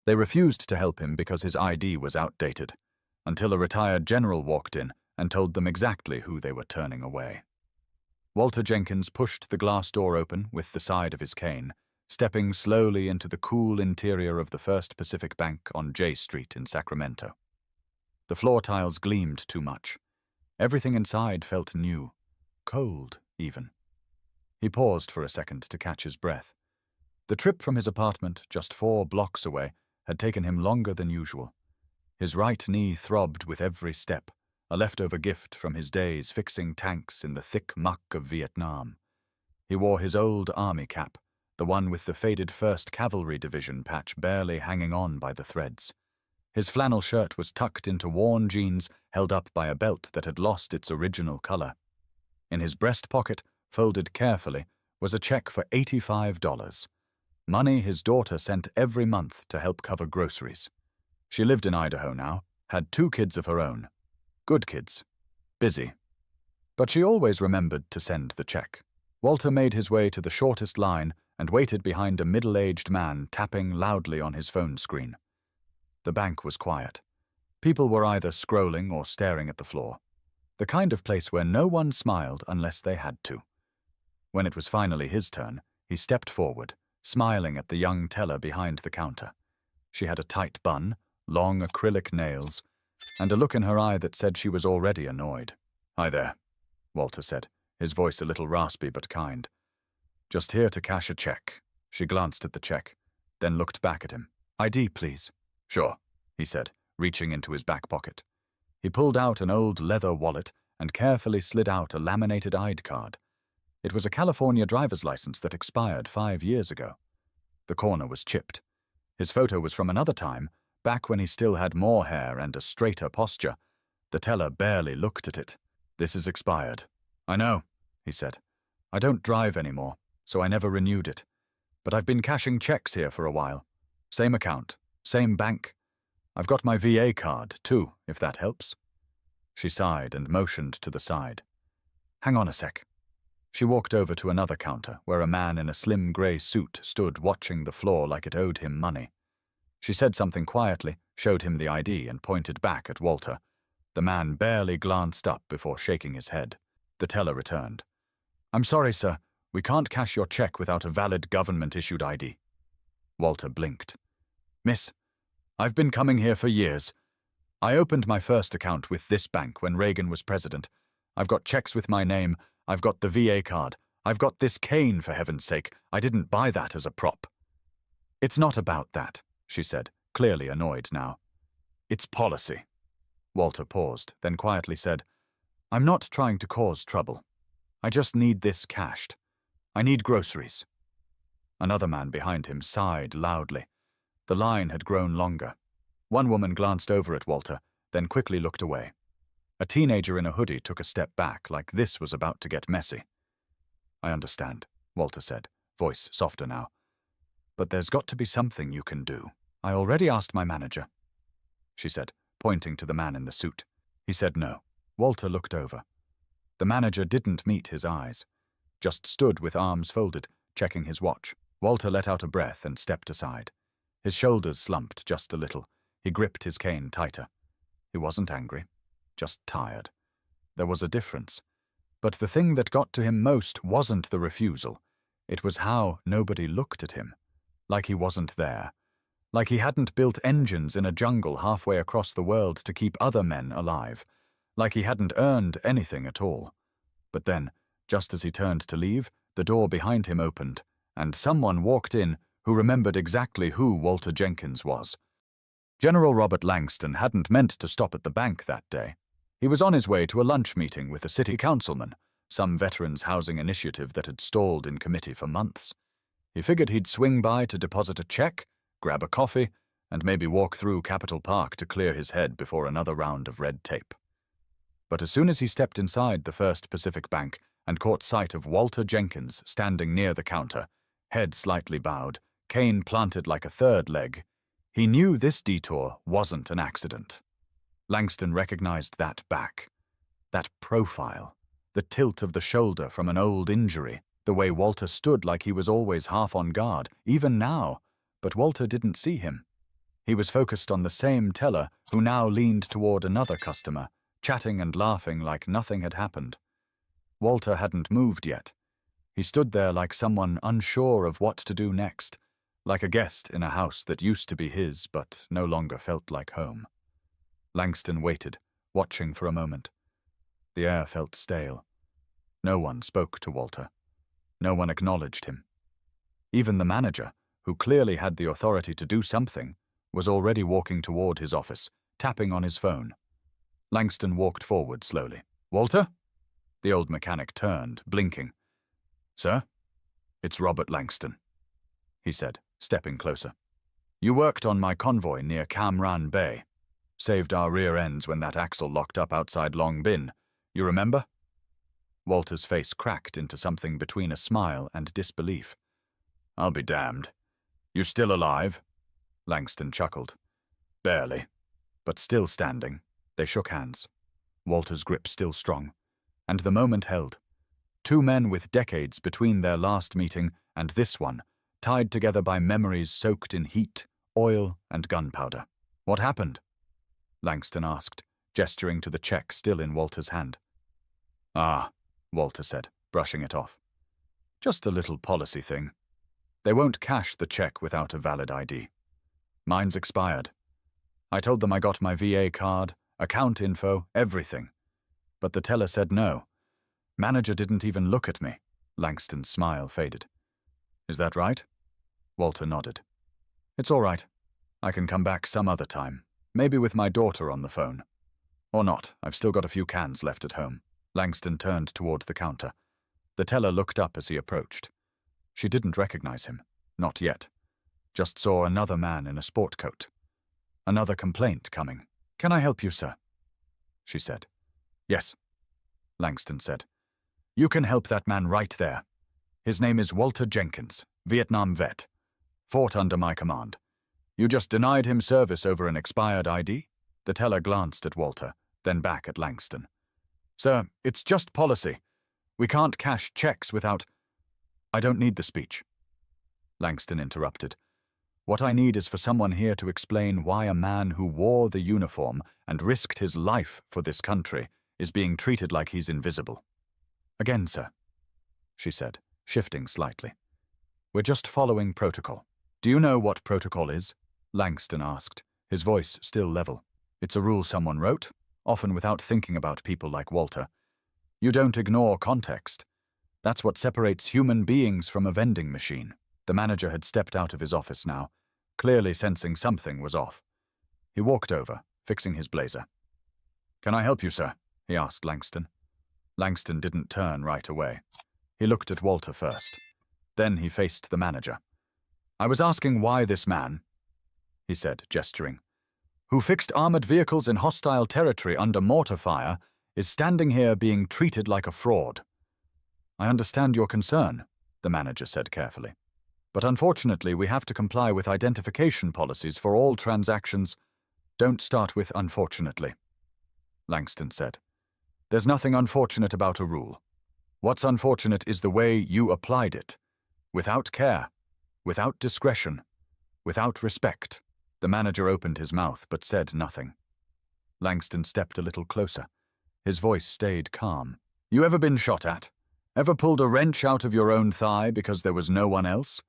They refused to help him because his ID was outdated, until a retired general walked in and told them exactly who they were turning away. Walter Jenkins pushed the glass door open with the side of his cane, stepping slowly into the cool interior of the First Pacific Bank on J Street in Sacramento. The floor tiles gleamed too much. Everything inside felt new, cold even. He paused for a second to catch his breath. The trip from his apartment, just 4 blocks away, had taken him longer than usual. His right knee throbbed with every step, a leftover gift from his days fixing tanks in the thick muck of Vietnam. He wore his old army cap, the one with the faded 1st Cavalry Division patch barely hanging on by the threads. His flannel shirt was tucked into worn jeans held up by a belt that had lost its original color. In his breast pocket, folded carefully, was a check for $85. Money his daughter sent every month to help cover groceries. She lived in Idaho now, had 2 kids of her own. Good kids. Busy. But she always remembered to send the check. Walter made his way to the shortest line and waited behind a middle-aged man tapping loudly on his phone screen. The bank was quiet. People were either scrolling or staring at the floor. The kind of place where no one smiled unless they had to. When it was finally his turn, he stepped forward, smiling at the young teller behind the counter. She had a tight bun, long acrylic nails, and a look in her eye that said she was already annoyed. "Hi there," Walter said, his voice a little raspy but kind. "Just here to cash a check." She glanced at the check, then looked back at him. "ID, please." "Sure," he said, reaching into his back pocket. He pulled out an old leather wallet and carefully slid out a laminated ID card. It was a California driver's license that expired 5 years ago. The corner was chipped. His photo was from another time, back when he still had more hair and a straighter posture. The teller barely looked at it. "This is expired." "I know," he said. "I don't drive anymore, so I never renewed it. But I've been cashing checks here for a while. Same account, same bank. I've got my VA card, too, if that helps." She sighed and motioned to the side. "Hang on a sec." She walked over to another counter where a man in a slim grey suit stood watching the floor like it owed him money. She said something quietly, showed him the ID, and pointed back at Walter. The man barely glanced up before shaking his head. The teller returned. "I'm sorry, sir. We can't cash your check without a valid government-issued ID." Walter blinked. "Miss, I've been coming here for years. I opened my first account with this bank when Reagan was president. I've got checks with my name. I've got the VA card. I've got this cane, for heaven's sake. I didn't buy that as a prop." "It's not about that," she said, clearly annoyed now. "It's policy." Walter paused, then quietly said, "I'm not trying to cause trouble. I just need this cashed. I need groceries." Another man behind him sighed loudly. The line had grown longer. One woman glanced over at Walter, then quickly looked away. A teenager in a hoodie took a step back, like this was about to get messy. "I understand," Walter said, voice softer now. "But there's got to be something you can do. I already asked my manager," she said, pointing to the man in the suit. He said no. Walter looked over. The manager didn't meet his eyes, just stood with arms folded, checking his watch. Walter let out a breath and stepped aside. His shoulders slumped just a little. He gripped his cane tighter. He wasn't angry, just tired. There was a difference. But the thing that got to him most wasn't the refusal. It was how nobody looked at him. Like he wasn't there. Like he hadn't built engines in a jungle halfway across the world to keep other men alive. Like he hadn't earned anything at all. But then, just as he turned to leave, the door behind him opened, and someone walked in who remembered exactly who Walter Jenkins was. General Robert Langston hadn't meant to stop at the bank that day. He was on his way to a lunch meeting with a city councilman, some veterans' housing initiative that had stalled in committee for months. He figured he'd swing by to deposit a check, grab a coffee, and maybe walk through Capitol Park to clear his head before another round of red tape. But as soon as he stepped inside the First Pacific Bank and caught sight of Walter Jenkins standing near the counter, head slightly bowed, cane planted like a third leg, he knew this detour wasn't an accident. Langston recognized that back, that profile, the tilt of the shoulder from an old injury, the way Walter stood like he was always half on guard, even now, but Walter didn't see him. He was focused on the same teller who now leaned toward another customer, chatting and laughing like nothing had happened. Walter hadn't moved yet. He stood there like someone unsure of what to do next, like a guest in a house that used to be his but no longer felt like home. Langston waited, watching for a moment. The air felt stale. No one spoke to Walter. No one acknowledged him. Even the manager, who clearly had the authority to do something, was already walking toward his office, tapping on his phone. Langston walked forward slowly. "Walter?" The old mechanic turned, blinking. "Sir? It's Robert Langston," he said, stepping closer. "You worked on my convoy near Camran Bay. Saved our rear ends when that axle locked up outside Long Bin. You remember?" Walter's face cracked into something between a smile and disbelief. "I'll be damned. You still alive?" Langston chuckled. "Barely. But still standing." They shook hands. Walter's grip still strong. And the moment held. Two men with decades between their last meeting and this one, tied together by memories soaked in heat, oil, and gunpowder. "What happened?" Langston asked, gesturing to the check still in Walter's hand. "Ah," Walter said, brushing it off. "Just a little policy thing. They won't cash the check without a valid ID. Mine's expired. I told them I got my VA card, account info, everything. But the teller said no. Manager didn't even look at me." Langston's smile faded. "Is that right?" Walter nodded. "It's all right. I can come back some other time, maybe with my daughter on the phone. Or not, I've still got a few cans left at home." Langston turned toward the counter. The teller looked up as he approached. She didn't recognize him, not yet. Just saw another man in a sport coat. Another complaint coming. "Can I help you, sir?" she said. "Yes," Langston said. "You can help that man right there. His name is Walter Jenkins, Vietnam vet. Fought under my command. You just denied him service over an expired ID?" The teller glanced at Walter, then back at Langston. "Sir, it's just policy. We can't cash checks without—" "I don't need the speech," Langston interrupted. "What I need is for someone here to explain why a man who wore the uniform and risked his life for this country is being treated like he's invisible." "Again, sir," she said, shifting slightly. "We're just following protocol." "Do you know what protocol is?" Langston asked, his voice still level. "It's a rule someone wrote, often without thinking about people like Walter. You don't ignore context. That's what separates human beings from a vending machine." The manager had stepped out of his office now, clearly sensing something was off. He walked over, fixing his blazer. "Can I help you, sir?" he asked Langston. Langston didn't turn right away. He looked at Walter first. Then he faced the manager. "I was asking why this man," he said, gesturing, "who fixed armored vehicles in hostile territory under mortar fire, is standing here being treated like a fraud." "I understand your concern," the manager said carefully. "But unfortunately, we have to comply with identification policies for all transactions." "Don't start with unfortunately," Langston said. "There's nothing unfortunate about a rule. What's unfortunate is the way you applied it. Without care, without discretion, without respect." The manager opened his mouth but said nothing. Langston stepped a little closer. His voice stayed calm. "You ever been shot at? Ever pulled a wrench out of your own thigh because there was no one else?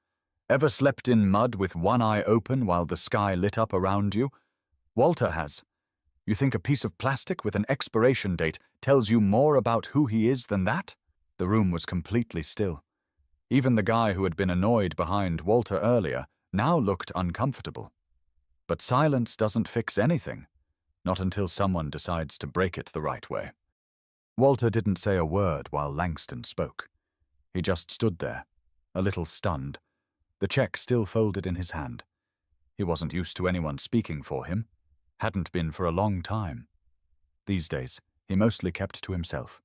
Ever slept in mud with one eye open while the sky lit up around you? Walter has. You think a piece of plastic with an expiration date tells you more about who he is than that?" The room was completely still. Even the guy who had been annoyed behind Walter earlier now looked uncomfortable. But silence doesn't fix anything, not until someone decides to break it the right way. Walter didn't say a word while Langston spoke. He just stood there, a little stunned, the check still folded in his hand. He wasn't used to anyone speaking for him, hadn't been for a long time. These days, he mostly kept to himself.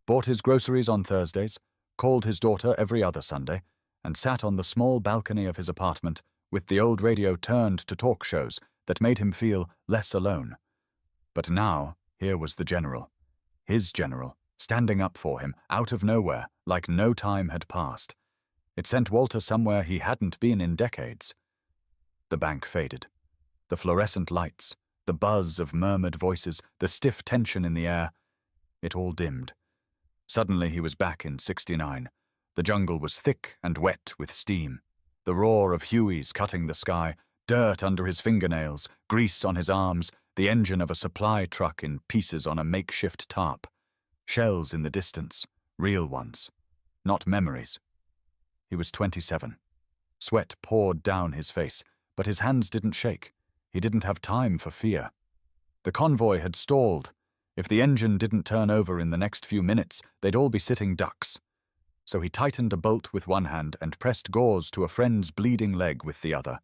Bought his groceries on Thursdays, called his daughter every other Sunday, and sat on the small balcony of his apartment with the old radio turned to talk shows that made him feel less alone. But now, here was the general, his general, standing up for him, out of nowhere, like no time had passed. It sent Walter somewhere he hadn't been in decades. The bank faded. The fluorescent lights, the buzz of murmured voices, the stiff tension in the air. It all dimmed. Suddenly he was back in 69. The jungle was thick and wet with steam. The roar of Hueys cutting the sky, dirt under his fingernails, grease on his arms, the engine of a supply truck in pieces on a makeshift tarp. Shells in the distance, real ones, not memories. He was 27. Sweat poured down his face, but his hands didn't shake. He didn't have time for fear. The convoy had stalled. If the engine didn't turn over in the next few minutes, they'd all be sitting ducks. So he tightened a bolt with one hand and pressed gauze to a friend's bleeding leg with the other.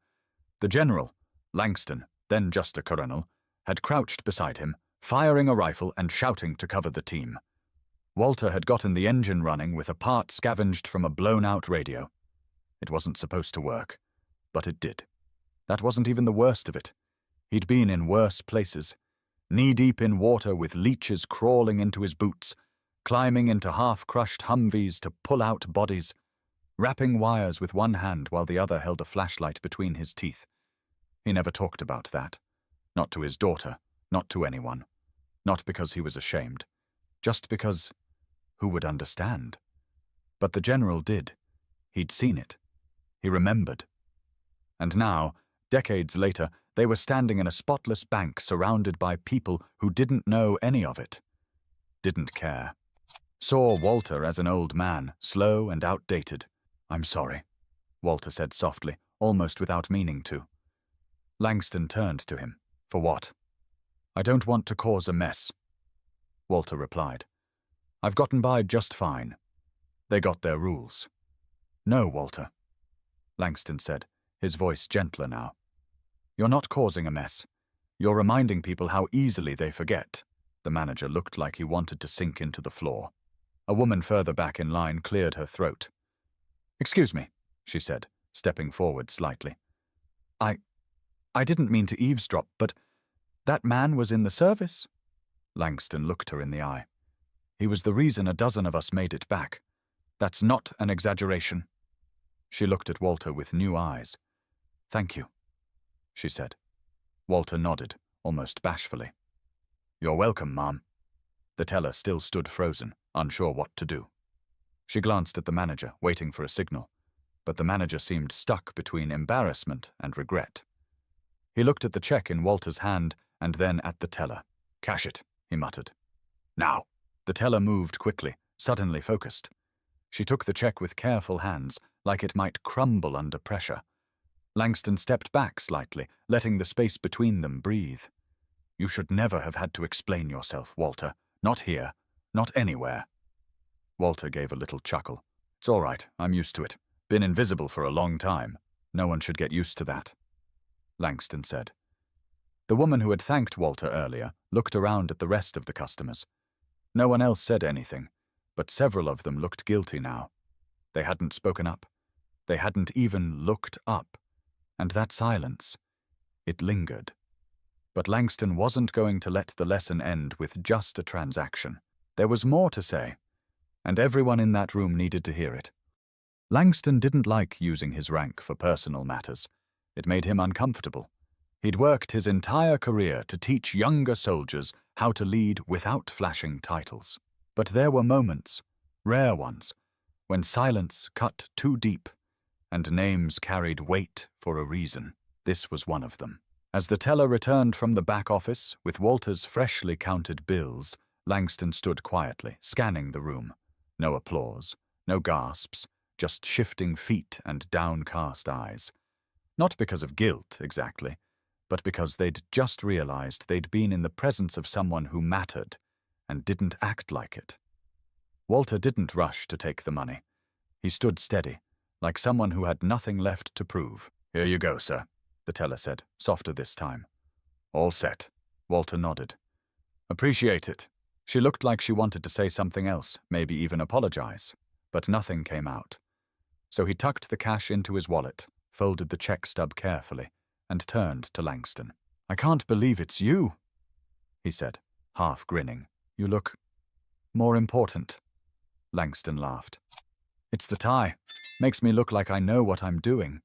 The general, Langston, then just a colonel, had crouched beside him, firing a rifle and shouting to cover the team. Walter had gotten the engine running with a part scavenged from a blown-out radio. It wasn't supposed to work, but it did. That wasn't even the worst of it. He'd been in worse places, knee-deep in water with leeches crawling into his boots, climbing into half-crushed Humvees to pull out bodies, wrapping wires with one hand while the other held a flashlight between his teeth. He never talked about that. Not to his daughter, not to anyone. Not because he was ashamed. Just because who would understand? But the general did. He'd seen it. He remembered. And now, decades later, they were standing in a spotless bank surrounded by people who didn't know any of it. Didn't care. Saw Walter as an old man, slow and outdated. "I'm sorry," Walter said softly, almost without meaning to. Langston turned to him. "For what?" "I don't want to cause a mess," Walter replied. "I've gotten by just fine. They got their rules." "No, Walter," Langston said, his voice gentler now. "You're not causing a mess. You're reminding people how easily they forget." The manager looked like he wanted to sink into the floor. A woman further back in line cleared her throat. "Excuse me," she said, stepping forward slightly. I didn't mean to eavesdrop, but that man was in the service?" Langston looked her in the eye. "He was the reason a dozen of us made it back. That's not an exaggeration." She looked at Walter with new eyes. "Thank you," she said. Walter nodded, almost bashfully. "You're welcome, Mom." The teller still stood frozen, unsure what to do. She glanced at the manager, waiting for a signal, but the manager seemed stuck between embarrassment and regret. He looked at the check in Walter's hand and then at the teller. "Cash it," he muttered. "Now." The teller moved quickly, suddenly focused. She took the check with careful hands, like it might crumble under pressure. Langston stepped back slightly, letting the space between them breathe. "You should never have had to explain yourself, Walter. Not here. Not anywhere." Walter gave a little chuckle. "It's all right. I'm used to it. Been invisible for a long time. No one should get used to that," Langston said. The woman who had thanked Walter earlier looked around at the rest of the customers. No one else said anything, but several of them looked guilty now. They hadn't spoken up. They hadn't even looked up. And that silence, it lingered. But Langston wasn't going to let the lesson end with just a transaction. There was more to say, and everyone in that room needed to hear it. Langston didn't like using his rank for personal matters. It made him uncomfortable. He'd worked his entire career to teach younger soldiers how to lead without flashing titles. But there were moments, rare ones, when silence cut too deep and names carried weight for a reason. This was one of them. As the teller returned from the back office with Walter's freshly counted bills, Langston stood quietly, scanning the room. No applause, no gasps, just shifting feet and downcast eyes. Not because of guilt, exactly, but because they'd just realized they'd been in the presence of someone who mattered and didn't act like it. Walter didn't rush to take the money. He stood steady, like someone who had nothing left to prove. "Here you go, sir," the teller said, softer this time. "All set." Walter nodded. "Appreciate it." She looked like she wanted to say something else, maybe even apologize, but nothing came out. So he tucked the cash into his wallet, folded the check stub carefully, and turned to Langston. "I can't believe it's you," he said, half grinning. "You look more important." Langston laughed. "It's the tie. Makes me look like I know what I'm doing."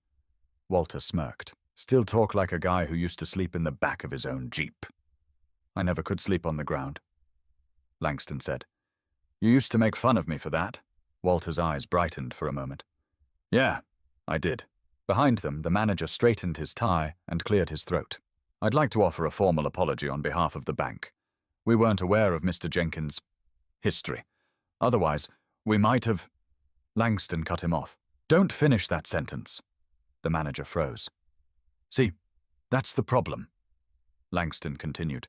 Walter smirked. Still talk like a guy who used to sleep in the back of his own jeep. I never could sleep on the ground, Langston said. You used to make fun of me for that. Walter's eyes brightened for a moment. Yeah, I did. Behind them, the manager straightened his tie and cleared his throat. I'd like to offer a formal apology on behalf of the bank. We weren't aware of Mr. Jenkins' history. Otherwise, we might have… Langston cut him off. Don't finish that sentence. The manager froze. See, that's the problem, Langston continued.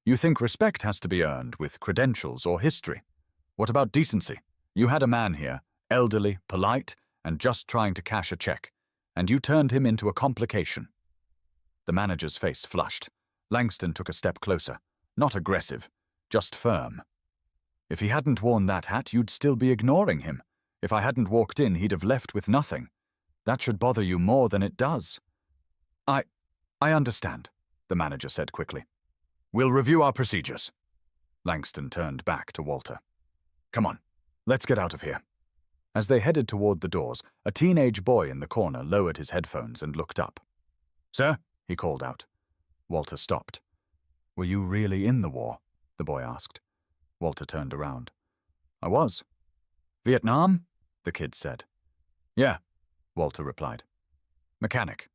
You think respect has to be earned with credentials or history. What about decency? You had a man here, elderly, polite, and just trying to cash a check, and you turned him into a complication. The manager's face flushed. Langston took a step closer. Not aggressive, just firm. If he hadn't worn that hat, you'd still be ignoring him. If I hadn't walked in, he'd have left with nothing. That should bother you more than it does. I understand, the manager said quickly. We'll review our procedures. Langston turned back to Walter. Come on, let's get out of here. As they headed toward the doors, a teenage boy in the corner lowered his headphones and looked up. Sir, he called out. Walter stopped. Were you really in the war? The boy asked. Walter turned around. I was. Vietnam? The kid said. Yeah, Walter replied. Mechanic.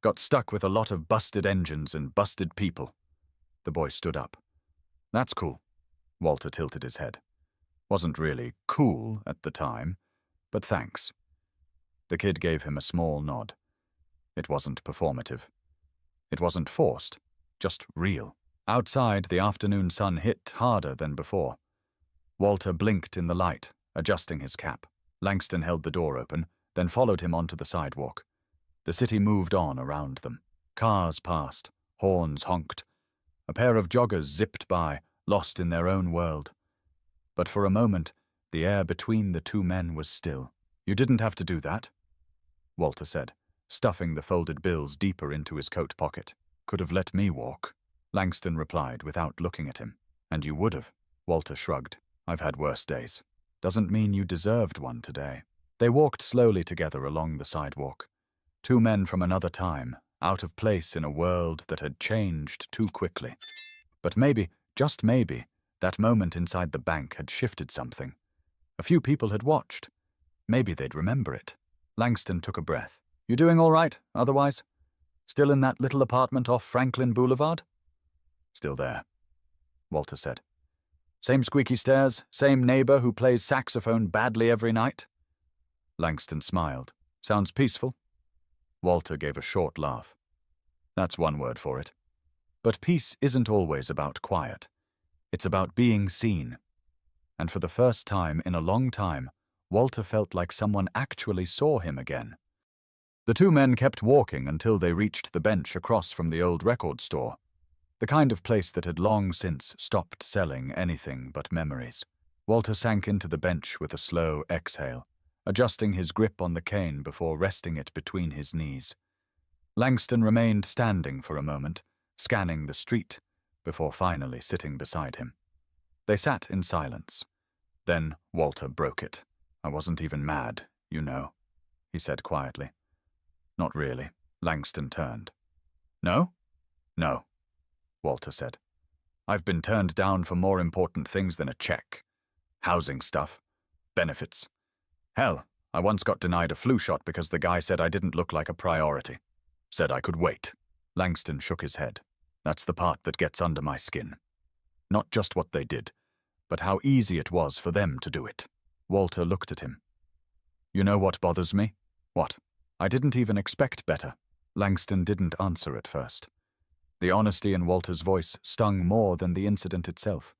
Got stuck with a lot of busted engines and busted people. The boy stood up. That's cool. Walter tilted his head. Wasn't really cool at the time, but thanks. The kid gave him a small nod. It wasn't performative. It wasn't forced, just real. Outside, the afternoon sun hit harder than before. Walter blinked in the light, adjusting his cap. Langston held the door open, then followed him onto the sidewalk. The city moved on around them. Cars passed, horns honked. A pair of joggers zipped by, lost in their own world. But for a moment, the air between the two men was still. You didn't have to do that, Walter said, stuffing the folded bills deeper into his coat pocket. Could have let me walk, Langston replied without looking at him. And you would have, Walter shrugged. I've had worse days. Doesn't mean you deserved one today. They walked slowly together along the sidewalk. Two men from another time, out of place in a world that had changed too quickly. But maybe, just maybe, that moment inside the bank had shifted something. A few people had watched. Maybe they'd remember it. Langston took a breath. You doing all right, otherwise? Still in that little apartment off Franklin Boulevard? Still there, Walter said. Same squeaky stairs, same neighbor who plays saxophone badly every night? Langston smiled. Sounds peaceful. Walter gave a short laugh. That's one word for it. But peace isn't always about quiet. It's about being seen. And for the first time in a long time, Walter felt like someone actually saw him again. The two men kept walking until they reached the bench across from the old record store, the kind of place that had long since stopped selling anything but memories. Walter sank into the bench with a slow exhale, adjusting his grip on the cane before resting it between his knees. Langston remained standing for a moment, scanning the street, before finally sitting beside him. They sat in silence. Then Walter broke it. I wasn't even mad, you know, he said quietly. Not really. Langston turned. No? No, Walter said. I've been turned down for more important things than a check. Housing stuff. Benefits. Hell, I once got denied a flu shot because the guy said I didn't look like a priority. Said I could wait. Langston shook his head. That's the part that gets under my skin. Not just what they did, but how easy it was for them to do it. Walter looked at him. You know what bothers me? What? I didn't even expect better. Langston didn't answer at first. The honesty in Walter's voice stung more than the incident itself.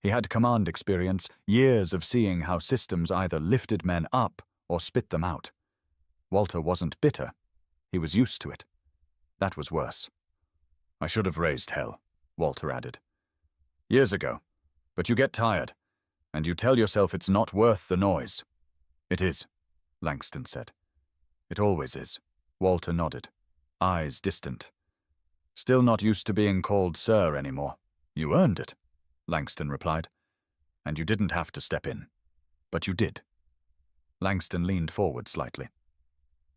He had command experience, years of seeing how systems either lifted men up or spit them out. Walter wasn't bitter. He was used to it. That was worse. I should have raised hell, Walter added. Years ago. But you get tired, and you tell yourself it's not worth the noise. It is, Langston said. It always is. Walter nodded, eyes distant. Still not used to being called sir anymore. You earned it, Langston replied. And you didn't have to step in. But you did. Langston leaned forward slightly.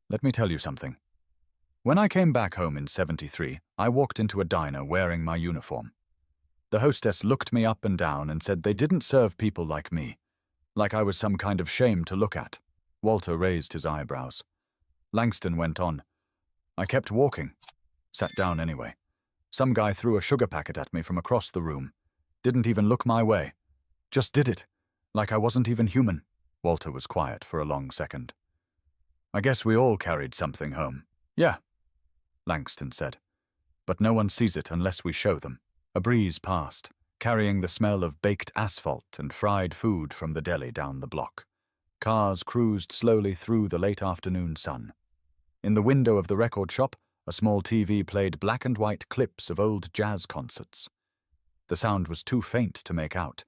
Let me tell you something. When I came back home in '73, I walked into a diner wearing my uniform. The hostess looked me up and down and said they didn't serve people like me, like I was some kind of shame to look at. Walter raised his eyebrows. Langston went on. I kept walking. Sat down anyway. Some guy threw a sugar packet at me from across the room. Didn't even look my way. Just did it. Like I wasn't even human. Walter was quiet for a long second. I guess we all carried something home. Yeah, Langston said. But no one sees it unless we show them. A breeze passed, carrying the smell of baked asphalt and fried food from the deli down the block. Cars cruised slowly through the late afternoon sun. In the window of the record shop, a small TV played black and white clips of old jazz concerts. The sound was too faint to make out,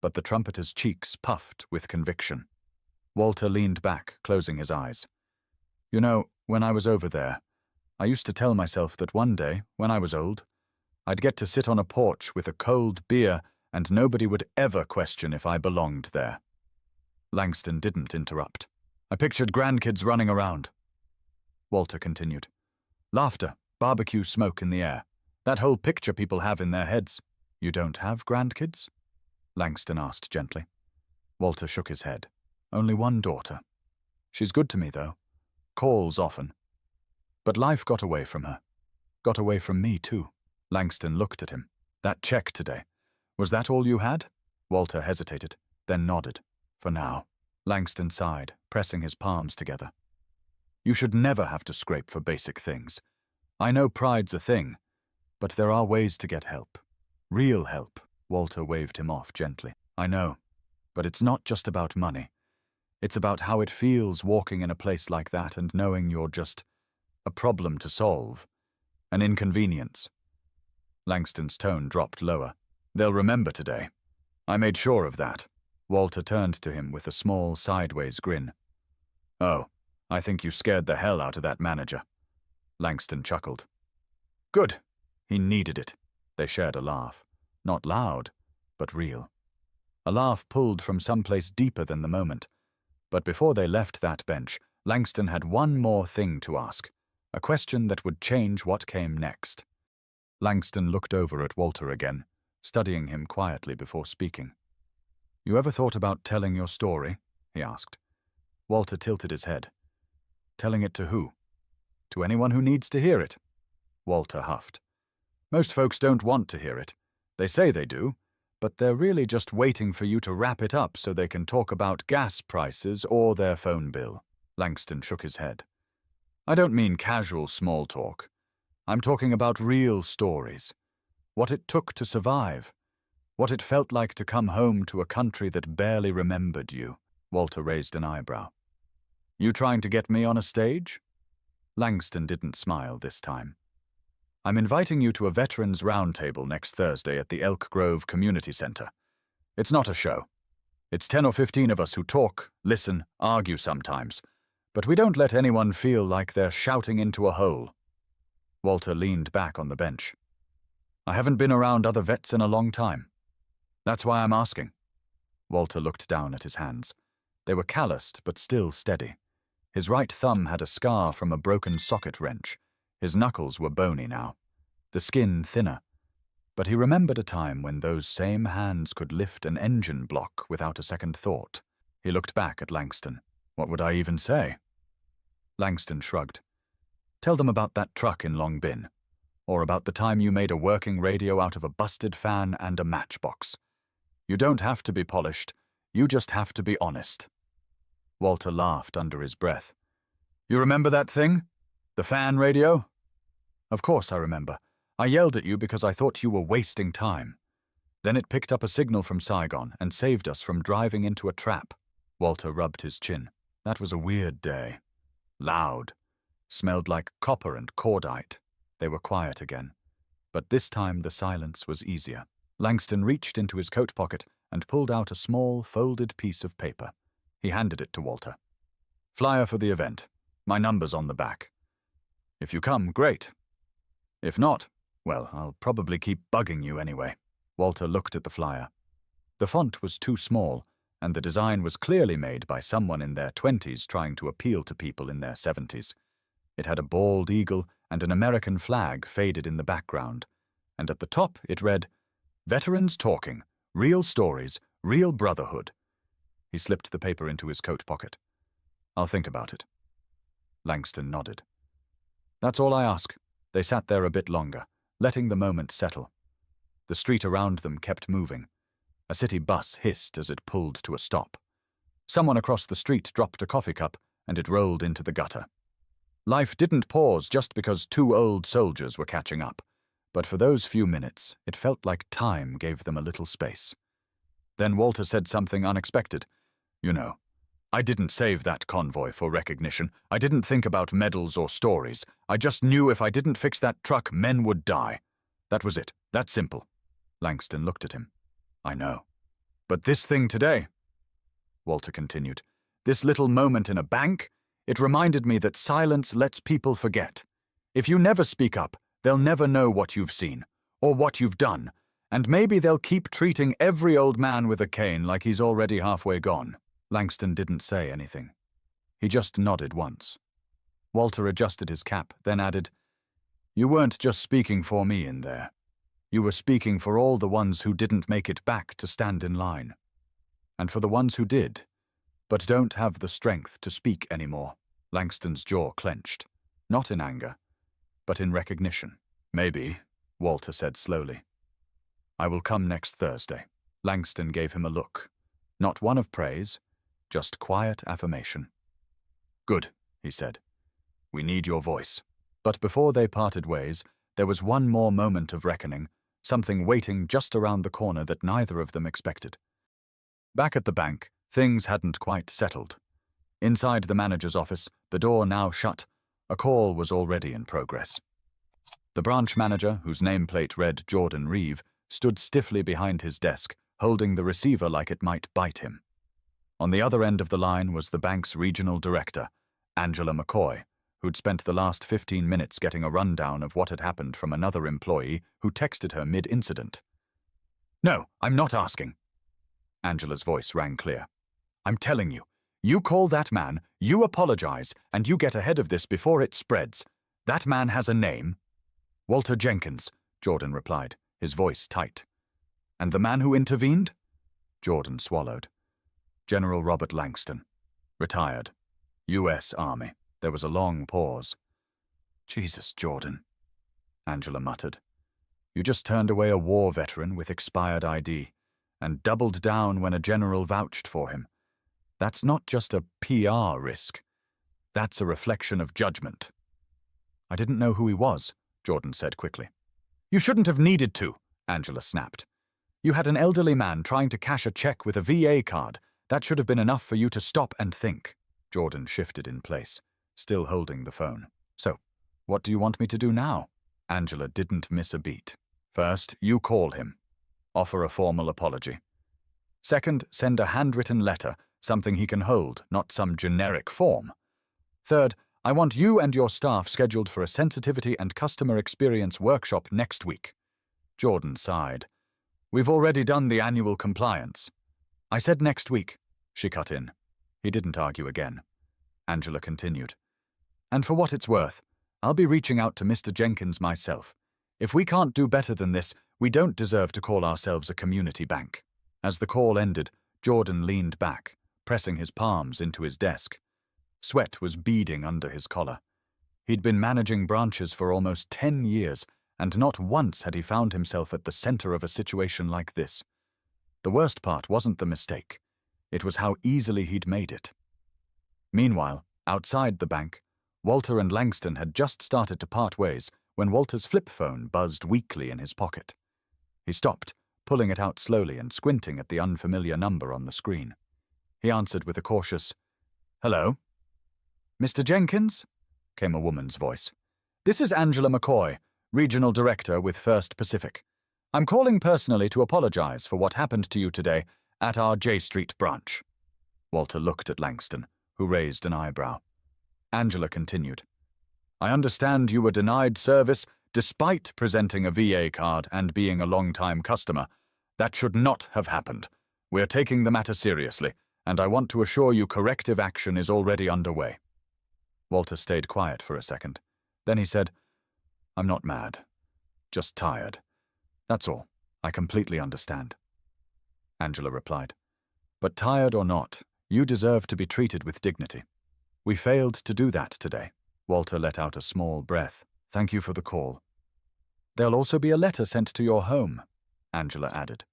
but the trumpeter's cheeks puffed with conviction. Walter leaned back, closing his eyes. You know, when I was over there, I used to tell myself that one day, when I was old, I'd get to sit on a porch with a cold beer and nobody would ever question if I belonged there. Langston didn't interrupt. I pictured grandkids running around. Walter continued. Laughter, barbecue smoke in the air. That whole picture people have in their heads. You don't have grandkids? Langston asked gently. Walter shook his head. Only one daughter. She's good to me, though. Calls often. But life got away from her. Got away from me, too. Langston looked at him. That check today. Was that all you had? Walter hesitated, then nodded. For now. Langston sighed, pressing his palms together. You should never have to scrape for basic things. I know pride's a thing, but there are ways to get help. Real help. Walter waved him off gently. I know, but it's not just about money. It's about how it feels walking in a place like that and knowing you're just a problem to solve. An inconvenience. Langston's tone dropped lower. They'll remember today. I made sure of that. Walter turned to him with a small, sideways grin. Oh, I think you scared the hell out of that manager. Langston chuckled. Good. He needed it. They shared a laugh. Not loud, but real. A laugh pulled from someplace deeper than the moment. But before they left that bench, Langston had one more thing to ask. A question that would change what came next. Langston looked over at Walter again, studying him quietly before speaking. You ever thought about telling your story? He asked. Walter tilted his head. Telling it to who? To anyone who needs to hear it. Walter huffed. Most folks don't want to hear it. They say they do, but they're really just waiting for you to wrap it up so they can talk about gas prices or their phone bill. Langston shook his head. I don't mean casual small talk. I'm talking about real stories. What it took to survive. What it felt like to come home to a country that barely remembered you. Walter raised an eyebrow. You trying to get me on a stage? Langston didn't smile this time. I'm inviting you to a Veterans Roundtable next Thursday at the Elk Grove Community Center. It's not a show. It's 10 or 15 of us who talk, listen, argue sometimes, but we don't let anyone feel like they're shouting into a hole. Walter leaned back on the bench. I haven't been around other vets in a long time. That's why I'm asking. Walter looked down at his hands. They were calloused, but still steady. His right thumb had a scar from a broken socket wrench. His knuckles were bony now, the skin thinner. But he remembered a time when those same hands could lift an engine block without a second thought. He looked back at Langston. What would I even say? Langston shrugged. Tell them about that truck in Long Bin, or about the time you made a working radio out of a busted fan and a matchbox. You don't have to be polished, you just have to be honest. Walter laughed under his breath. You remember that thing? The fan radio? Of course I remember. I yelled at you because I thought you were wasting time. Then it picked up a signal from Saigon and saved us from driving into a trap. Walter rubbed his chin. That was a weird day. Loud. Smelled like copper and cordite. They were quiet again. But this time the silence was easier. Langston reached into his coat pocket and pulled out a small, folded piece of paper. He handed it to Walter. Flyer for the event. My number's on the back. If you come, great. If not, well, I'll probably keep bugging you anyway. Walter looked at the flyer. The font was too small, and the design was clearly made by someone in their 20s trying to appeal to people in their 70s. It had a bald eagle and an American flag faded in the background, and at the top it read, "Veterans Talking, Real Stories, Real Brotherhood." He slipped the paper into his coat pocket. "I'll think about it." Langston nodded. "That's all I ask." They sat there a bit longer, letting the moment settle. The street around them kept moving. A city bus hissed as it pulled to a stop. Someone across the street dropped a coffee cup, and it rolled into the gutter. Life didn't pause just because two old soldiers were catching up, but for those few minutes, it felt like time gave them a little space. Then Walter said something unexpected. "You know, I didn't save that convoy for recognition. I didn't think about medals or stories. I just knew if I didn't fix that truck, men would die. That was it. That simple." Langston looked at him. "I know. But this thing today," Walter continued, "this little moment in a bank, it reminded me that silence lets people forget. If you never speak up, they'll never know what you've seen, or what you've done, and maybe they'll keep treating every old man with a cane like he's already halfway gone." Langston didn't say anything. He just nodded once. Walter adjusted his cap, then added, "You weren't just speaking for me in there. You were speaking for all the ones who didn't make it back to stand in line. And for the ones who did, but don't have the strength to speak anymore." Langston's jaw clenched, not in anger, but in recognition. "Maybe," Walter said slowly. "I will come next Thursday." Langston gave him a look, not one of praise, just quiet affirmation. "Good," he said. "We need your voice." But before they parted ways, there was one more moment of reckoning, something waiting just around the corner that neither of them expected. Back at the bank, things hadn't quite settled. Inside the manager's office, the door now shut, a call was already in progress. The branch manager, whose nameplate read Jordan Reeve, stood stiffly behind his desk, holding the receiver like it might bite him. On the other end of the line was the bank's regional director, Angela McCoy, who'd spent the last 15 minutes getting a rundown of what had happened from another employee who texted her mid-incident. "No, I'm not asking." Angela's voice rang clear. "I'm telling you, you call that man, you apologize, and you get ahead of this before it spreads. That man has a name." "Walter Jenkins," Jordan replied, his voice tight. "And the man who intervened?" Jordan swallowed. "General Robert Langston. Retired. U.S. Army." There was a long pause. "Jesus, Jordan," Angela muttered. "You just turned away a war veteran with expired ID, and doubled down when a general vouched for him. That's not just a PR risk. That's a reflection of judgment." "I didn't know who he was," Jordan said quickly. "You shouldn't have needed to," Angela snapped. "You had an elderly man trying to cash a check with a VA card. That should have been enough for you to stop and think." Jordan shifted in place, still holding the phone. "So, what do you want me to do now?" Angela didn't miss a beat. "First, you call him. Offer a formal apology. Second, send a handwritten letter, something he can hold, not some generic form. Third, I want you and your staff scheduled for a sensitivity and customer experience workshop next week." Jordan sighed. "We've already done the annual compliance." "I said next week," she cut in. He didn't argue again. Angela continued. "And for what it's worth, I'll be reaching out to Mr. Jenkins myself. If we can't do better than this, we don't deserve to call ourselves a community bank." As the call ended, Jordan leaned back, pressing his palms into his desk. Sweat was beading under his collar. He'd been managing branches for almost 10 years, and not once had he found himself at the center of a situation like this. The worst part wasn't the mistake. It was how easily he'd made it. Meanwhile, outside the bank, Walter and Langston had just started to part ways when Walter's flip phone buzzed weakly in his pocket. He stopped, pulling it out slowly and squinting at the unfamiliar number on the screen. He answered with a cautious, "Hello?" "Mr. Jenkins?" came a woman's voice. "This is Angela McCoy, Regional Director with First Pacific. I'm calling personally to apologize for what happened to you today at our J Street branch." Walter looked at Langston, who raised an eyebrow. Angela continued. "I understand you were denied service despite presenting a VA card and being a long-time customer. That should not have happened. We're taking the matter seriously, and I want to assure you corrective action is already underway." Walter stayed quiet for a second. Then he said, "I'm not mad. Just tired. That's all. I completely understand." Angela replied, "But tired or not, you deserve to be treated with dignity. We failed to do that today." Walter let out a small breath. "Thank you for the call." "There'll also be a letter sent to your home," Angela added.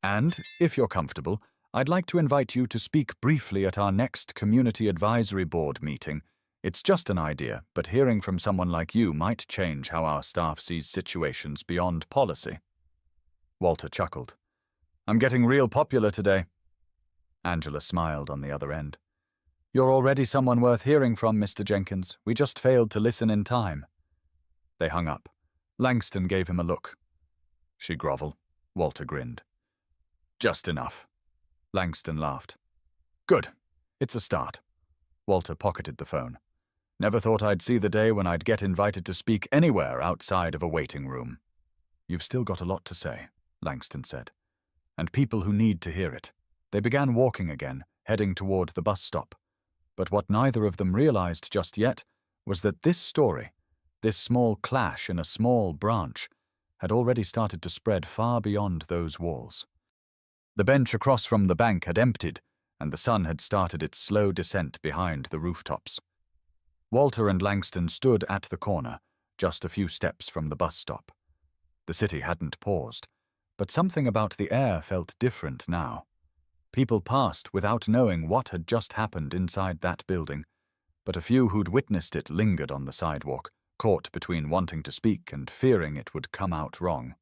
"And, if you're comfortable, I'd like to invite you to speak briefly at our next Community Advisory Board meeting. It's just an idea, but hearing from someone like you might change how our staff sees situations beyond policy." Walter chuckled. "I'm getting real popular today." Angela smiled on the other end. "You're already someone worth hearing from, Mr. Jenkins. We just failed to listen in time." They hung up. Langston gave him a look. "She grovel?" Walter grinned. "Just enough." Langston laughed. "Good. It's a start." Walter pocketed the phone. "Never thought I'd see the day when I'd get invited to speak anywhere outside of a waiting room." "You've still got a lot to say," Langston said. "And people who need to hear it." They began walking again, heading toward the bus stop. But what neither of them realized just yet was that this story, this small clash in a small branch, had already started to spread far beyond those walls. The bench across from the bank had emptied, and the sun had started its slow descent behind the rooftops. Walter and Langston stood at the corner, just a few steps from the bus stop. The city hadn't paused, but something about the air felt different now. People passed without knowing what had just happened inside that building, but a few who'd witnessed it lingered on the sidewalk, caught between wanting to speak and fearing it would come out wrong.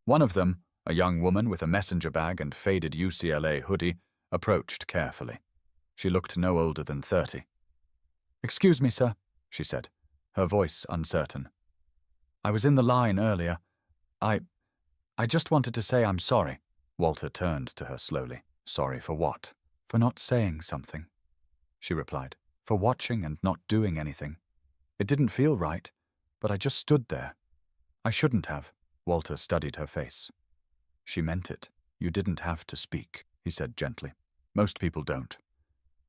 One of them, a young woman with a messenger bag and faded UCLA hoodie, approached carefully. She looked no older than 30. "Excuse me, sir," she said, her voice uncertain. "I was in the line earlier. I just wanted to say I'm sorry." Walter turned to her slowly. "Sorry for what?" "For not saying something," she replied. "For watching and not doing anything. It didn't feel right, but I just stood there. I shouldn't have." Walter studied her face. "She meant it. You didn't have to speak," he said gently. "Most people don't.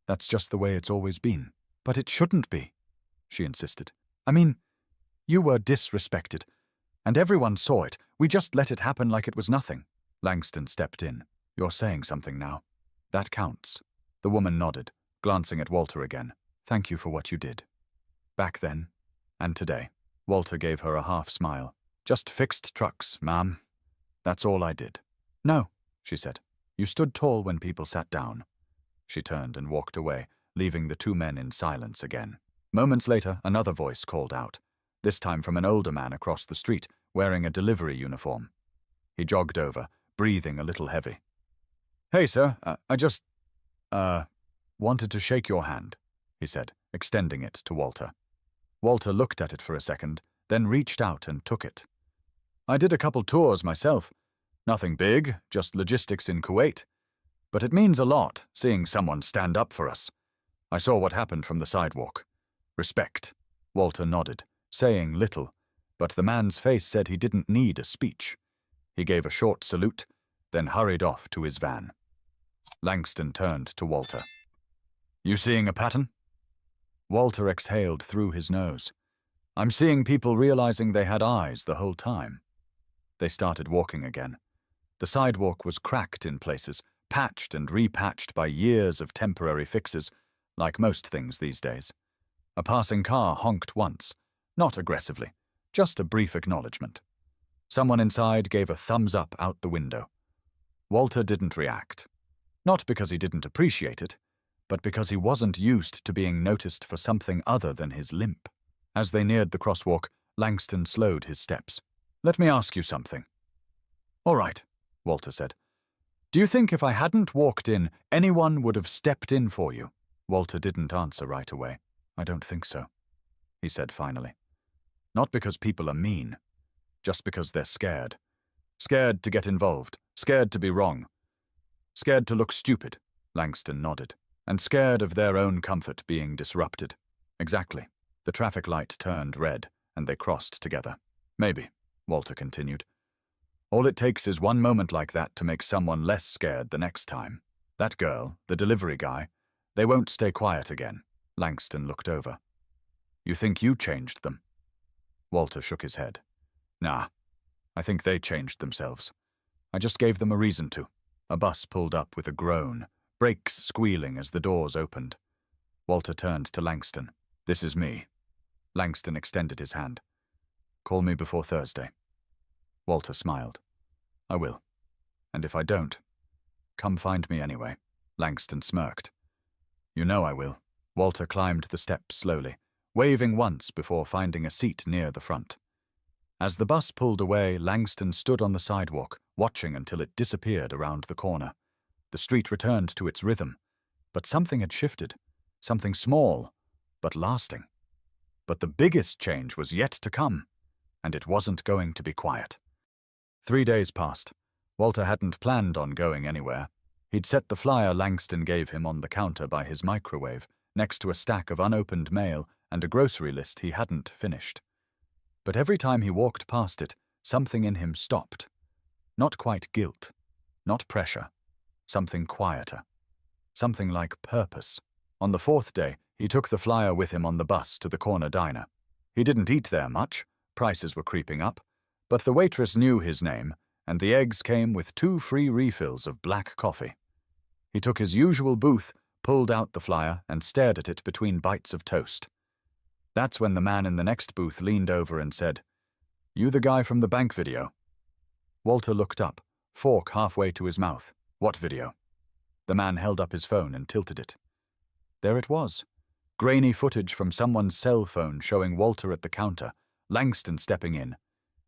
That's just the way it's always been." "But it shouldn't be," she insisted. "I mean, you were disrespected, and everyone saw it. We just let it happen like it was nothing." Langston stepped in. "You're saying something now. That counts." The woman nodded, glancing at Walter again. "Thank you for what you did. Back then, and today." Walter gave her a half smile. "Just fixed trucks, ma'am. That's all I did." "No," she said. "You stood tall when people sat down." She turned and walked away, leaving the two men in silence again. Moments later, another voice called out, this time from an older man across the street, wearing a delivery uniform. He jogged over, breathing a little heavy. "Hey, sir, I just, wanted to shake your hand," he said, extending it to Walter. Walter looked at it for a second, then reached out and took it. "I did a couple tours myself. Nothing big, just logistics in Kuwait. But it means a lot, seeing someone stand up for us. I saw what happened from the sidewalk. Respect." Walter nodded, saying little, but the man's face said he didn't need a speech. He gave a short salute, then hurried off to his van. Langston turned to Walter. "You seeing a pattern?" Walter exhaled through his nose. "I'm seeing people realizing they had eyes the whole time." They started walking again. The sidewalk was cracked in places, patched and repatched by years of temporary fixes, like most things these days. A passing car honked once, not aggressively, just a brief acknowledgement. Someone inside gave a thumbs up out the window. Walter didn't react. Not because he didn't appreciate it, but because he wasn't used to being noticed for something other than his limp. As they neared the crosswalk, Langston slowed his steps. "Let me ask you something." "All right," Walter said. "Do you think if I hadn't walked in, anyone would have stepped in for you?" Walter didn't answer right away. "I don't think so," he said finally. "Not because people are mean, just because they're scared. Scared to get involved, scared to be wrong. Scared to look stupid," Langston nodded, "and scared of their own comfort being disrupted." "Exactly." The traffic light turned red, and they crossed together. "Maybe," Walter continued. "All it takes is one moment like that to make someone less scared the next time. That girl, the delivery guy, they won't stay quiet again." Langston looked over. You think you changed them? Walter shook his head. Nah, I think they changed themselves. I just gave them a reason to. A bus pulled up with a groan, brakes squealing as the doors opened. Walter turned to Langston. This is me. Langston extended his hand. Call me before Thursday. Walter smiled. I will. And if I don't, come find me anyway. Langston smirked. You know I will. Walter climbed the steps slowly, waving once before finding a seat near the front. As the bus pulled away, Langston stood on the sidewalk, watching until it disappeared around the corner. The street returned to its rhythm, but something had shifted. Something small, but lasting. But the biggest change was yet to come, and it wasn't going to be quiet. 3 days passed. Walter hadn't planned on going anywhere. He'd set the flyer Langston gave him on the counter by his microwave, next to a stack of unopened mail and a grocery list he hadn't finished. But every time he walked past it, something in him stopped. Not quite guilt, not pressure, something quieter, something like purpose. On the 4th day, he took the flyer with him on the bus to the corner diner. He didn't eat there much, prices were creeping up, but the waitress knew his name, and the eggs came with 2 free refills of black coffee. He took his usual booth, pulled out the flyer, and stared at it between bites of toast. That's when the man in the next booth leaned over and said, You the guy from the bank video? Walter looked up, fork halfway to his mouth. What video? The man held up his phone and tilted it. There it was. Grainy footage from someone's cell phone showing Walter at the counter, Langston stepping in,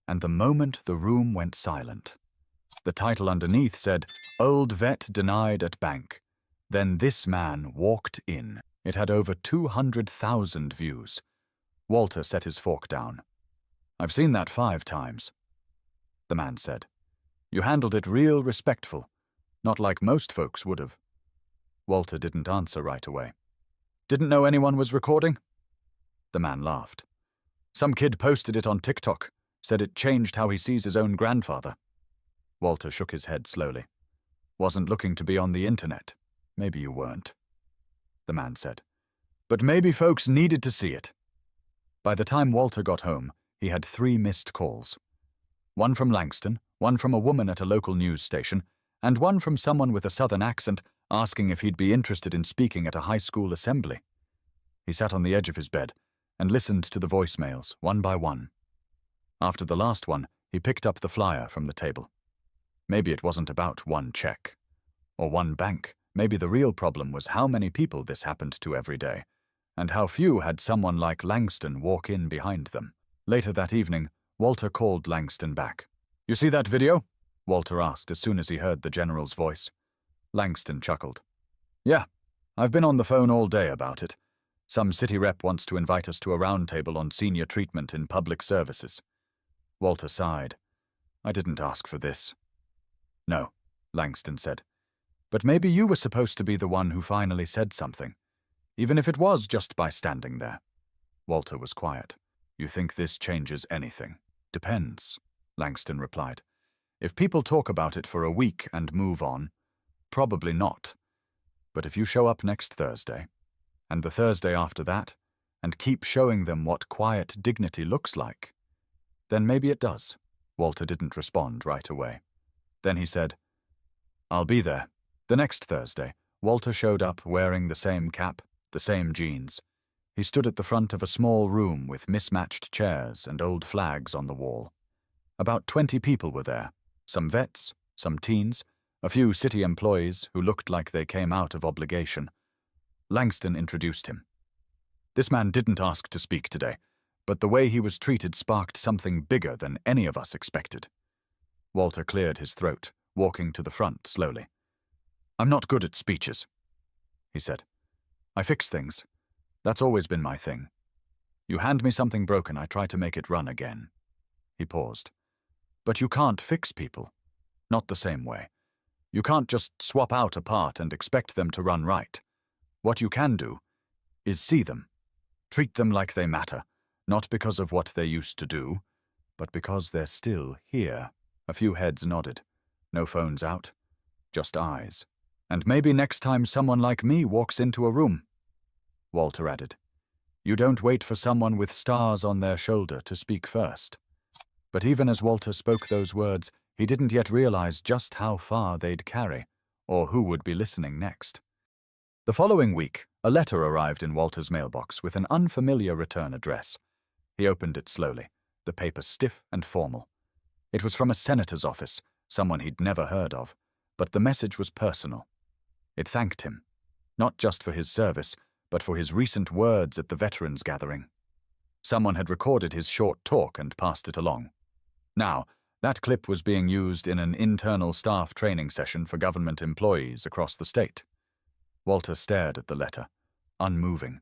and the moment the room went silent. The title underneath said, Old Vet Denied at Bank. Then this man walked in. It had over 200,000 views. Walter set his fork down. I've seen that 5 times. The man said. You handled it real respectful, not like most folks would have. Walter didn't answer right away. Didn't know anyone was recording? The man laughed. Some kid posted it on TikTok, said it changed how he sees his own grandfather. Walter shook his head slowly. Wasn't looking to be on the internet. Maybe you weren't. The man said. But maybe folks needed to see it. By the time Walter got home, he had 3 missed calls. One from Langston, one from a woman at a local news station, and one from someone with a southern accent asking if he'd be interested in speaking at a high school assembly. He sat on the edge of his bed and listened to the voicemails, one by one. After the last one, he picked up the flyer from the table. Maybe it wasn't about one check, or one bank. Maybe the real problem was how many people this happened to every day, and how few had someone like Langston walk in behind them. Later that evening, Walter called Langston back. You see that video? Walter asked as soon as he heard the general's voice. Langston chuckled. Yeah, I've been on the phone all day about it. Some city rep wants to invite us to a roundtable on senior treatment in public services. Walter sighed. I didn't ask for this. No, Langston said. But maybe you were supposed to be the one who finally said something, even if it was just by standing there. Walter was quiet. You think this changes anything? Depends, Langston replied. If people talk about it for a week and move on, probably not. But if you show up next Thursday, and the Thursday after that, and keep showing them what quiet dignity looks like, then maybe it does. Walter didn't respond right away. Then he said, I'll be there. The next Thursday, Walter showed up wearing the same cap, the same jeans. He stood at the front of a small room with mismatched chairs and old flags on the wall. About 20 people were there, some vets, some teens, a few city employees who looked like they came out of obligation. Langston introduced him. This man didn't ask to speak today, but the way he was treated sparked something bigger than any of us expected. Walter cleared his throat, walking to the front slowly. I'm not good at speeches, he said. I fix things. That's always been my thing. You hand me something broken, I try to make it run again. He paused. But you can't fix people. Not the same way. You can't just swap out a part and expect them to run right. What you can do is see them. Treat them like they matter, not because of what they used to do, but because they're still here. A few heads nodded. No phones out, just eyes. And maybe next time someone like me walks into a room, Walter added, You don't wait for someone with stars on their shoulder to speak first. But even as Walter spoke those words, he didn't yet realize just how far they'd carry, or who would be listening next. The following week, a letter arrived in Walter's mailbox with an unfamiliar return address. He opened it slowly, the paper stiff and formal. It was from a senator's office, someone he'd never heard of, but the message was personal. It thanked him, not just for his service, but for his recent words at the veterans' gathering. Someone had recorded his short talk and passed it along. Now, that clip was being used in an internal staff training session for government employees across the state. Walter stared at the letter, unmoving.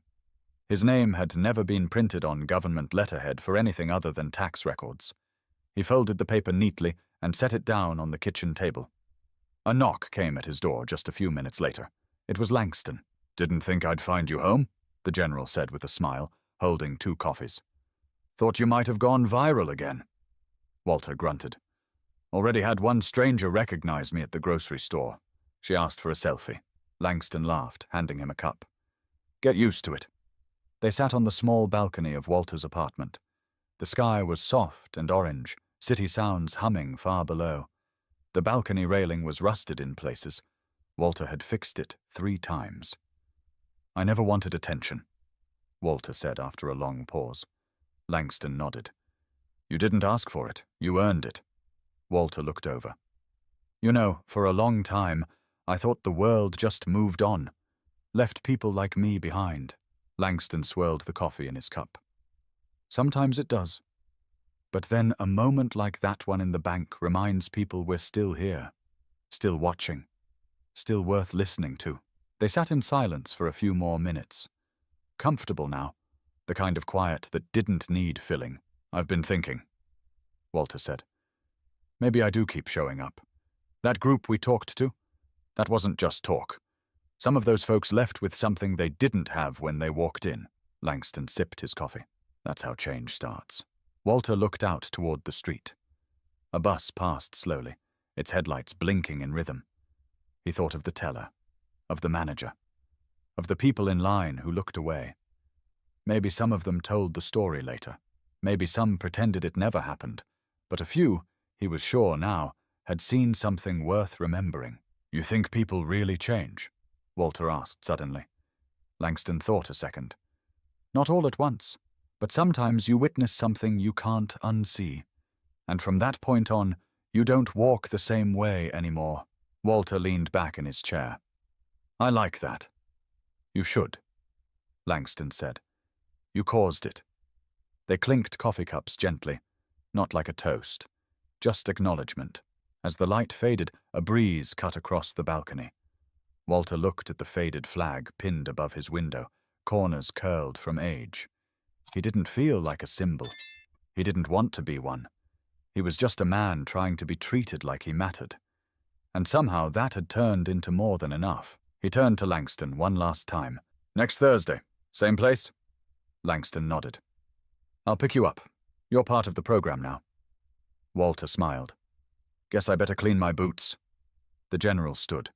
His name had never been printed on government letterhead for anything other than tax records. He folded the paper neatly and set it down on the kitchen table. A knock came at his door just a few minutes later. It was Langston. "Didn't think I'd find you home," the general said with a smile, holding 2 coffees. "Thought you might have gone viral again." Walter grunted. "Already had one stranger recognize me at the grocery store. She asked for a selfie." Langston laughed, handing him a cup. "Get used to it." They sat on the small balcony of Walter's apartment. The sky was soft and orange, city sounds humming far below. The balcony railing was rusted in places. Walter had fixed it 3 times. "I never wanted attention," Walter said after a long pause. Langston nodded. "You didn't ask for it. You earned it." Walter looked over. "You know, for a long time, I thought the world just moved on, left people like me behind." Langston swirled the coffee in his cup. "Sometimes it does. But then a moment like that one in the bank reminds people we're still here, still watching, still worth listening to." They sat in silence for a few more minutes. Comfortable now, the kind of quiet that didn't need filling. "I've been thinking," Walter said. "Maybe I do keep showing up. That group we talked to, that wasn't just talk. Some of those folks left with something they didn't have when they walked in." Langston sipped his coffee. "That's how change starts." Walter looked out toward the street. A bus passed slowly, its headlights blinking in rhythm. He thought of the teller, of the manager, of the people in line who looked away. Maybe some of them told the story later. Maybe some pretended it never happened. But a few, he was sure now, had seen something worth remembering. "You think people really change?" Walter asked suddenly. Langston thought a second. "Not all at once, but sometimes you witness something you can't unsee. And from that point on, you don't walk the same way anymore." Walter leaned back in his chair. "I like that." "You should," Langston said. "You caused it." They clinked coffee cups gently, not like a toast, just acknowledgement. As the light faded, a breeze cut across the balcony. Walter looked at the faded flag pinned above his window, corners curled from age. He didn't feel like a symbol. He didn't want to be one. He was just a man trying to be treated like he mattered. And somehow that had turned into more than enough. He turned to Langston one last time. "Next Thursday, same place?" Langston nodded. "I'll pick you up. You're part of the program now." Walter smiled. "Guess I better clean my boots." The general stood.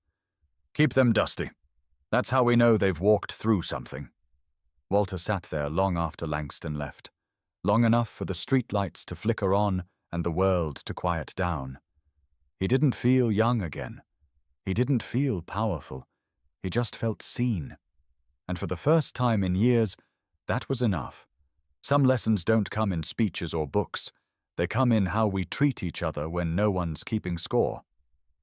"Keep them dusty. That's how we know they've walked through something." Walter sat there long after Langston left, long enough for the streetlights to flicker on and the world to quiet down. He didn't feel young again. He didn't feel powerful. He just felt seen. And for the first time in years, that was enough. Some lessons don't come in speeches or books. They come in how we treat each other when no one's keeping score.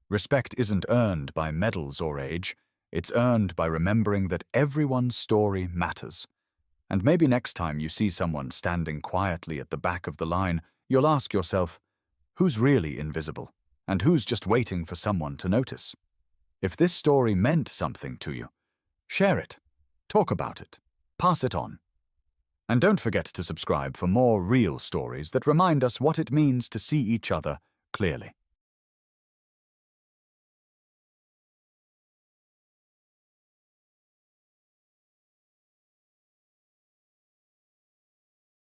Respect isn't earned by medals or age. It's earned by remembering that everyone's story matters. And maybe next time you see someone standing quietly at the back of the line, you'll ask yourself, who's really invisible? And who's just waiting for someone to notice? If this story meant something to you, share it, talk about it, pass it on. And don't forget to subscribe for more real stories that remind us what it means to see each other clearly.